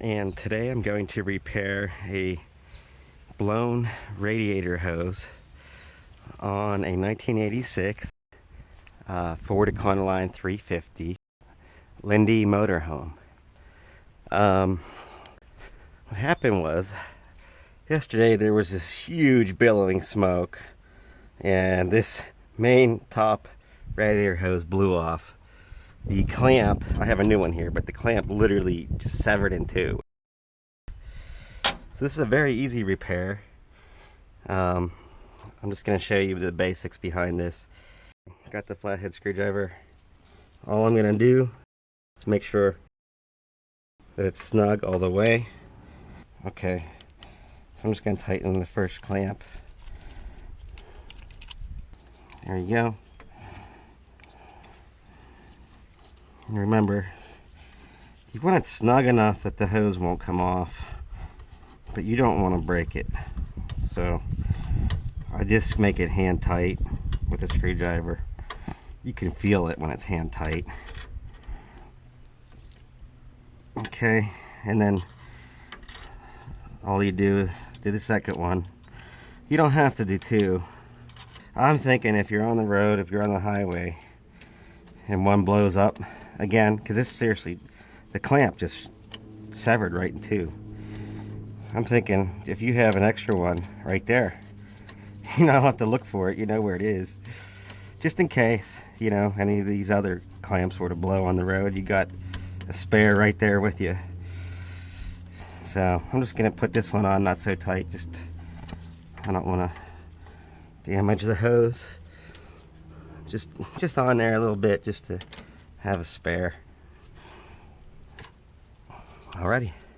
And today I'm going to repair a blown radiator hose on a 1986 Ford Econoline 350 Lindy Motorhome. What happened was, yesterday there was this huge billowing smoke and this main top radiator hose blew off. The clamp, I have a new one here, but the clamp literally just severed in two. So this is a very easy repair. I'm just going to show you the basics behind this. Got the flathead screwdriver. All I'm going to do is make sure that it's snug all the way. Okay, so I'm just going to tighten the first clamp. There you go. And remember, you want it snug enough that the hose won't come off, but you don't want to break it. So I just make it hand tight with a screwdriver. You can feel it when it's hand tight. Okay, and then all you do is do the second one. You don't have to do two. I'm thinking if you're on the road, if you're on the highway, and one blows up, again, because this seriously, the clamp just severed right in two. I'm thinking if you have an extra one right there, you don't have to look for it, you know where it is. Just in case, you know, any of these other clamps were to blow on the road, you got a spare right there with you. So I'm just gonna put this one on not so tight, I don't want to damage the hose. Just on there a little bit, just to have a spare. Alrighty.